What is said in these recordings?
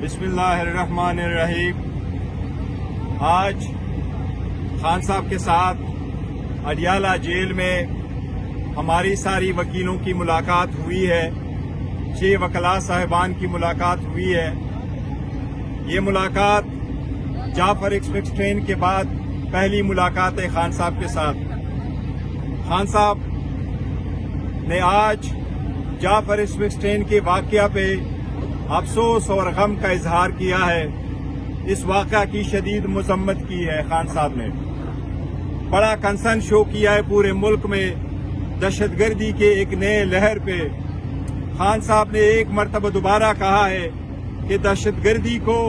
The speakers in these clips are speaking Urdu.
بسم اللہ الرحمن الرحیم۔ آج خان صاحب کے ساتھ اڈیالہ جیل میں ہماری ساری وکیلوں کی ملاقات ہوئی ہے، 6 وکلاء صاحبان کی ملاقات ہوئی ہے۔ یہ ملاقات جعفر ایکسپریس ٹرین کے بعد پہلی ملاقات ہے خان صاحب کے ساتھ۔ خان صاحب نے آج جعفر ایکسپریس ٹرین کے واقعہ پہ افسوس اور غم کا اظہار کیا ہے۔ اس واقعہ کی شدید مذمت کی ہے۔ خان صاحب نے بڑا کنسرن شو کیا ہے پورے ملک میں دہشت گردی کے ایک نئے لہر پہ۔ خان صاحب نے ایک مرتبہ دوبارہ کہا ہے کہ دہشت گردی کو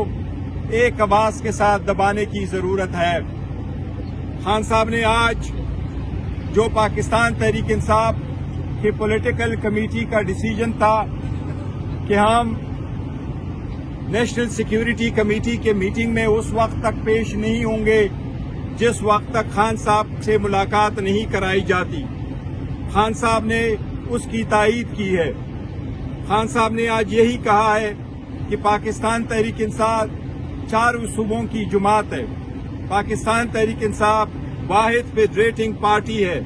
ایک آواز کے ساتھ دبانے کی ضرورت ہے۔ خان صاحب نے آج جو پاکستان تحریک انصاف کی پولیٹیکل کمیٹی کا ڈیسیجن تھا کہ ہم نیشنل سیکیورٹی کمیٹی کے میٹنگ میں اس وقت تک پیش نہیں ہوں گے جس وقت تک خان صاحب سے ملاقات نہیں کرائی جاتی، خان صاحب نے اس کی تائید کی ہے۔ خان صاحب نے آج یہی کہا ہے کہ پاکستان تحریک انصاف 4 صوبوں کی جماعت ہے۔ پاکستان تحریک انصاف واحد فیڈریٹنگ پارٹی ہے۔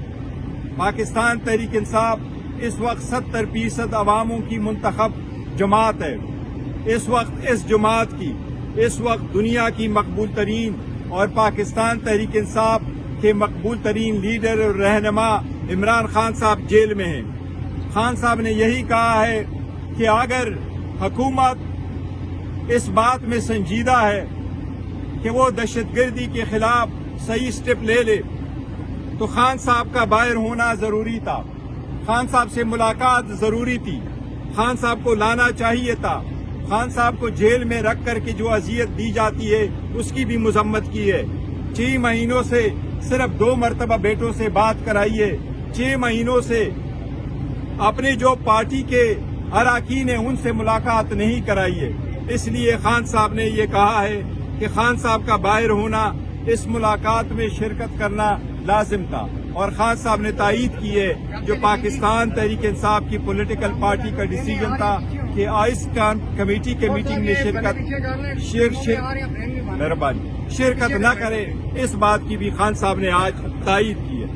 پاکستان تحریک انصاف اس وقت 70% عواموں کی منتخب جماعت ہے۔ اس وقت اس جماعت کی دنیا کی مقبول ترین اور پاکستان تحریک انصاف کے مقبول ترین لیڈر اور رہنما عمران خان صاحب جیل میں ہیں۔ خان صاحب نے یہی کہا ہے کہ اگر حکومت اس بات میں سنجیدہ ہے کہ وہ دہشت گردی کے خلاف صحیح سٹیپ لے لے تو خان صاحب کا باہر ہونا ضروری تھا، خان صاحب سے ملاقات ضروری تھی، خان صاحب کو لانا چاہیے تھا۔ خان صاحب کو جیل میں رکھ کر کے جو اذیت دی جاتی ہے اس کی بھی مذمت کی ہے۔ 6 مہینوں سے صرف 2 مرتبہ بیٹوں سے بات کرائی ہے، 6 مہینوں سے اپنے جو پارٹی کے اراکین ہیں ان سے ملاقات نہیں کرائی ہے۔ اس لیے خان صاحب نے یہ کہا ہے کہ خان صاحب کا باہر ہونا، اس ملاقات میں شرکت کرنا لازم تھا، اور خان صاحب نے تائید کی ہے جو پاکستان تحریک انصاف کی پولیٹیکل پارٹی کا ڈیسیجن تھا کہ اس کمیٹی کے میٹنگ میں شرکت نہ کرے۔ اس بات کی بھی خان صاحب نے آج تائید کی ہے۔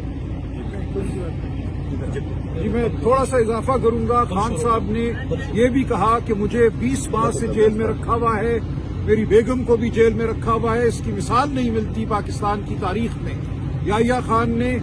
جی میں تھوڑا سا اضافہ کروں گا۔ خان صاحب نے یہ بھی کہا کہ مجھے 20 ماہ سے جیل میں رکھا ہوا ہے، میری بیگم کو بھی جیل میں رکھا ہوا ہے، اس کی مثال نہیں ملتی پاکستان کی تاریخ میں۔ یحییٰ خان نے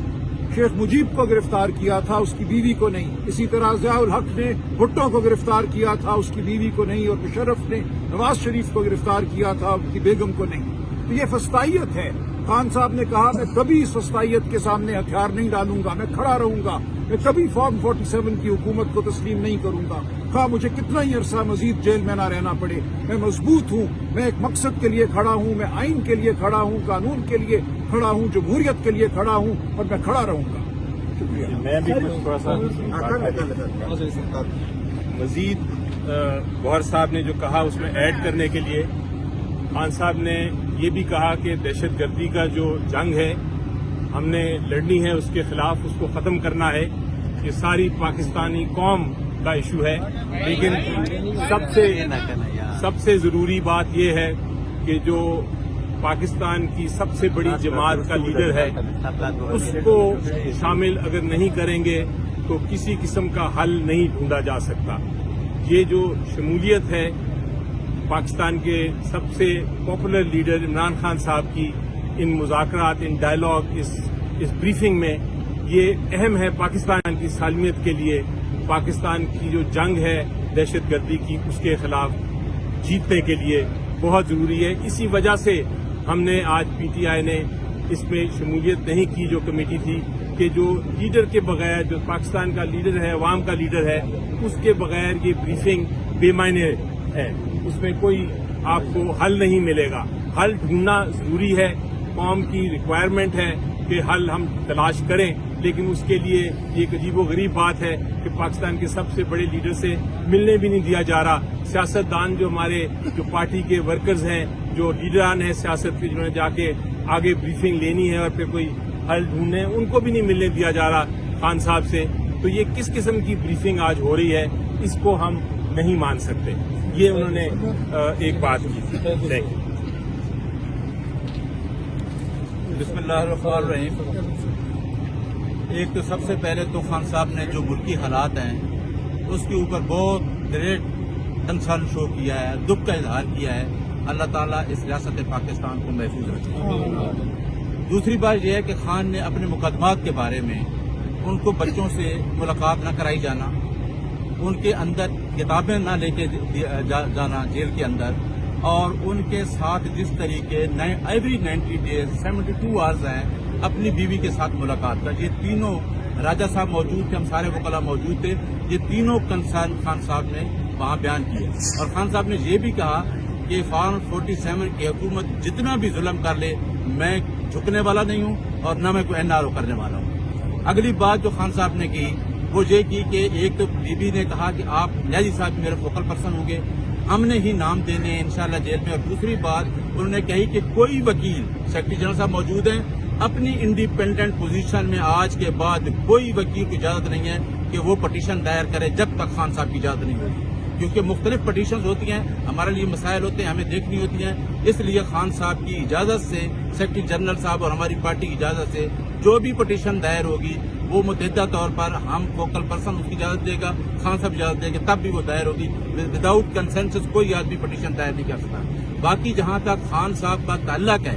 شیخ مجیب کو گرفتار کیا تھا، اس کی بیوی کو نہیں۔ اسی طرح ضیاء الحق نے بھٹو کو گرفتار کیا تھا، اس کی بیوی کو نہیں، اور مشرف نے نواز شریف کو گرفتار کیا تھا، ان کی بیگم کو نہیں۔ تو یہ فسطائیت ہے۔ خان صاحب نے کہا میں کبھی اس فسطائیت کے سامنے ہتھیار نہیں ڈالوں گا، میں کھڑا رہوں گا، میں کبھی فارم 47 کی حکومت کو تسلیم نہیں کروں گا، خواہ مجھے کتنا ہی عرصہ مزید جیل میں نہ رہنا پڑے۔ میں مضبوط ہوں، میں ایک مقصد کے لیے کھڑا ہوں، میں آئین کے لیے کھڑا ہوں، قانون کے لیے کھڑا ہوں، جمہوریت کے لیے کھڑا ہوں، اور میں کھڑا رہوں گا۔ شکریہ۔ میں بھی کچھ تھوڑا سا مزید گوہر صاحب نے جو کہا اس میں ایڈ کرنے کے لیے، خان صاحب نے یہ بھی کہا کہ دہشت گردی کا جو جنگ ہے ہم نے لڑنی ہے، اس کے خلاف اس کو ختم کرنا ہے، یہ ساری پاکستانی قوم کا ایشو ہے۔ لیکن سب سے ضروری بات یہ ہے کہ جو پاکستان کی سب سے بڑی جماعت کا لیڈر ہے اس کو شامل اگر نہیں کریں گے تو کسی قسم کا حل نہیں ڈھونڈا جا سکتا۔ یہ جو شمولیت ہے پاکستان کے سب سے پاپولر لیڈر عمران خان صاحب کی ان مذاکرات، ان ڈائیلاگ، اس بریفنگ میں، یہ اہم ہے پاکستان کی سالمیت کے لیے۔ پاکستان کی جو جنگ ہے دہشت گردی کی، اس کے خلاف جیتنے کے لیے بہت ضروری ہے۔ اسی وجہ سے ہم نے آج پی ٹی آئی نے اس میں شمولیت نہیں کی جو کمیٹی تھی، کہ جو لیڈر کے بغیر، جو پاکستان کا لیڈر ہے، عوام کا لیڈر ہے، اس کے بغیر یہ بریفنگ بے معنی ہے، اس میں کوئی آپ کو حل نہیں ملے گا۔ حل ڈھونڈنا ضروری ہے، قوم کی ریکوائرمنٹ ہے کہ حل ہم تلاش کریں، لیکن اس کے لیے یہ ایک عجیب و غریب بات ہے کہ پاکستان کے سب سے بڑے لیڈر سے ملنے بھی نہیں دیا جا رہا۔ سیاستدان جو ہمارے جو پارٹی کے ورکرز ہیں، جو لیڈران ہیں سیاست کے، جنہوں نے جا کے آگے بریفنگ لینی ہے اور پھر کوئی حل ڈھونڈنے ہیں، ان کو بھی نہیں ملنے دیا جا رہا خان صاحب سے۔ تو یہ کس قسم کی بریفنگ آج ہو رہی ہے، اس کو ہم نہیں مان سکتے. یہ انہوں نے ایک بات کی تھی. Thank you. بسم اللہ الرحمن الرحیم. ایک تو سب سے پہلے تو خان صاحب نے جو ملکی حالات ہیں اس کے اوپر بہت گریٹ کنسرن شو کیا ہے, دکھ کا اظہار کیا ہے. اللہ تعالیٰ اس ریاست پاکستان کو محفوظ رکھے. دوسری بات یہ ہے کہ خان نے اپنے مقدمات کے بارے میں ان کو بچوں سے ملاقات نہ کرائی جانا, ان کے اندر کتابیں نہ لے کے جانا جیل کے اندر, اور ان کے ساتھ جس طریقے ایوری 90 ڈیز 72 آورز ہیں اپنی بیوی کے ساتھ ملاقات کا. یہ تینوں راجہ صاحب موجود تھے, ہم سارے وکلا موجود تھے. یہ تینوں کنسرن خان صاحب نے وہاں بیان کیے, اور خان صاحب نے یہ بھی کہا کہ فارم 47 کی حکومت جتنا بھی ظلم کر لے میں جھکنے والا نہیں ہوں, اور نہ میں کوئی NRO کرنے والا ہوں. اگلی بات جو خان صاحب نے کی وہ یہ کی کہ ایک تو بی بی نے کہا کہ آپ نیازی صاحب میرے فوکل پرسن ہوں گے, ہم نے ہی نام دینے ہیں انشاءاللہ جیل میں. اور دوسری بات انہوں نے کہی کہ کوئی وکیل, سیکرٹری جنرل صاحب موجود ہیں, اپنی انڈیپینڈنٹ پوزیشن میں آج کے بعد کوئی وکیل کی اجازت نہیں ہے کہ وہ پٹیشن دائر کرے جب تک خان صاحب کی اجازت نہیں ہوگی, کیونکہ مختلف پٹیشنز ہوتی ہیں, ہمارے لیے مسائل ہوتے ہیں, ہمیں دیکھنی ہوتی ہیں. اس لیے خان صاحب کی اجازت سے, سیکرٹری جنرل صاحب اور ہماری پارٹی کی اجازت سے جو بھی پٹیشن دائر ہوگی وہ متحدہ طور پر ہم فوکل پرسن اس کی اجازت دے گا, خان صاحب اجازت دے گا, تب بھی وہ دائر ہوگی. وداؤٹ کنسنسس کوئی آدمی پٹیشن دائر نہیں کر سکتا. باقی جہاں تک خان صاحب کا تعلق ہے,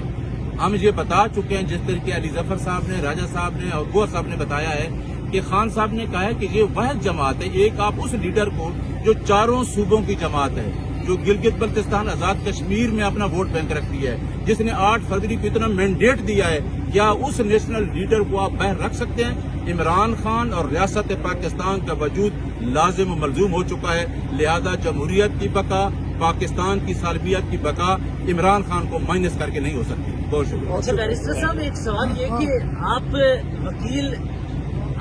ہم یہ بتا چکے ہیں جس طریقے علی ظفر صاحب نے, راجہ صاحب نے اور گوہر صاحب نے بتایا ہے کہ خان صاحب نے کہا ہے کہ یہ واحد جماعت ہے. ایک آپ اس لیڈر کو جو چاروں صوبوں کی جماعت ہے, جو گلگت بلتستان آزاد کشمیر میں اپنا ووٹ بینک رکھتی ہے, جس نے 8 فروری کو اتنا مینڈیٹ دیا ہے, کیا اس نیشنل لیڈر کو آپ باہر رکھ سکتے ہیں؟ عمران خان اور ریاست پاکستان کا وجود لازم و ملزوم ہو چکا ہے. لہذا جمہوریت کی بقا, پاکستان کی سالمیت کی بقا عمران خان کو مائنس کر کے نہیں ہو سکتی. بہت شکریہ. اچھا بیرسٹر صاحب, ایک سوال یہ کہ آپ وکیل,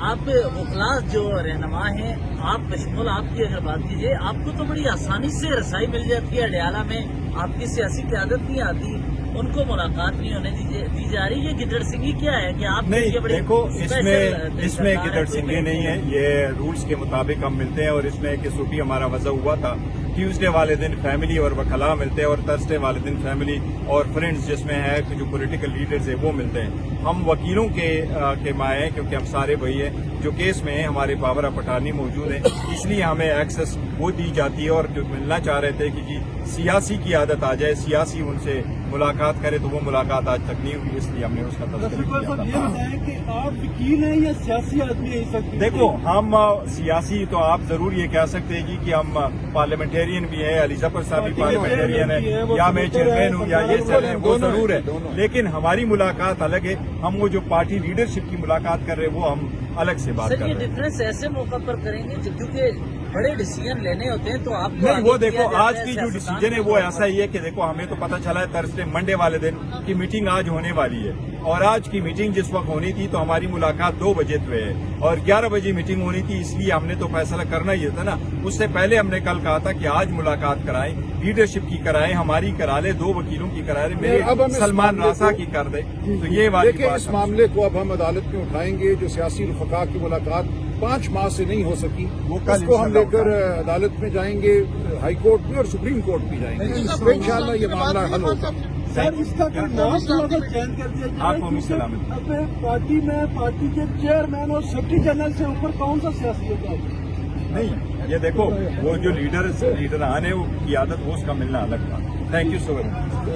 آپ وکلا جو رہنما ہیں, آپ بشمول آپ کی اگر بات کیجیے, آپ کو تو بڑی آسانی سے رسائی مل جاتی ہے اڈیالہ میں, آپ کی سیاسی قیادت نہیں آتی, ان کو ملاقات نہیں ہونے دی جا رہی. یہ گدڑ سنگھی کیا ہے کہ آپ نہیں دیکھو, اس میں گدڑ سنگھی نہیں ہے. یہ رولز کے مطابق ہم ملتے ہیں, اور اس میں ایک SOP ہمارا وضع ہوا تھا. ٹیوزڈے والے دن فیملی اور وکلاء ملتے ہیں, اور تھرسڈے والے دن فیملی اور فرینڈز جس میں ہے کہ جو پولیٹیکل لیڈرز ہیں وہ ملتے ہیں. ہم وکیلوں کے مائیں ہیں, کیونکہ ہم سارے وہی ہیں جو کیس میں ہیں, ہمارے پاور آف اٹارنی موجود ہیں, اس لیے ہمیں ایکسس وہ دی جاتی ہے. اور جو ملنا چاہ رہے تھے کہ جی سیاسی کی عادت آ جائے, سیاسی ان سے ملاقات کرے, تو وہ ملاقات آج تک نہیں ہوئی, اس لیے ہم نے اس کا تذکرہ کیا تھا. یہ بتائیں کہ آپ وکیل ہیں یا سیاسی آدمی ہیں اس وقت؟ دیکھو, ہم سیاسی تو آپ ضرور یہ کہہ سکتے ہیں کہ ہم پارلیمنٹرین بھی ہیں, علی ظفر صاحب بھی پارلیمنٹرین ہیں, یا میں چیئرمین ہوں, یا یہ سب ہیں, وہ ضرور ہے. لیکن ہماری ملاقات الگ ہے. ہم وہ جو پارٹی لیڈرشپ کی ملاقات کر رہے ہیں وہ ہم الگ سے بات کر سر, رہے یہ ہیں. ڈفرینس ایسے موقع پر کریں گے کیونکہ بڑے ڈیسیجن لینے ہوتے ہیں, تو آپ کو نہیں, آگے وہ کیا دیکھو جاتا آج ہے کی جو سیاستدان ڈیسیجن ہے کو وہ ایسا ہی ہے کہ دیکھو ہمیں تو پتہ چلا ہے تھرسڈے منڈے والے دن کی میٹنگ آج ہونے والی ہے, اور آج کی میٹنگ جس وقت ہونی تھی تو ہماری ملاقات 2 بجے ہوئے ہے, اور 11 بجے میٹنگ ہونی تھی. اس لیے ہم نے تو فیصلہ کرنا ہی تھا نا. اس سے پہلے ہم نے کل کہا تھا کہ آج ملاقات کرائیں, لیڈرشپ کی کرائیں, ہماری کرا لے, 2 وکیلوں کی کرا لے, میرے سلمان راسا کی کر دے. تو یہ والی دیکھیں, بات اس معاملے کو اب ہم عدالت میں اٹھائیں گے. جو سیاسی رفقا کی ملاقات 5 ماہ سے نہیں ہو سکی, اس کو ہم لے کر عدالت میں جائیں گے, ہائی کورٹ میں اور سپریم کورٹ بھی جائیں گے. انشاءاللہ یہ معاملہ حل ہوگا. سر, اس کا کوئی نام تھوڑا سا چینج کر دیا آپ جائے, کو سلامت. اب پارٹی میں پارٹی کے چیئرمین اور سیکرٹری جنرل سے اوپر کون سا سیاسی ہوتا ہے؟ نہیں, یہ دیکھو وہ جو لیڈران ہے وہ کی عادت وہ اس کا ملنا الگ تھا. Thank you so much.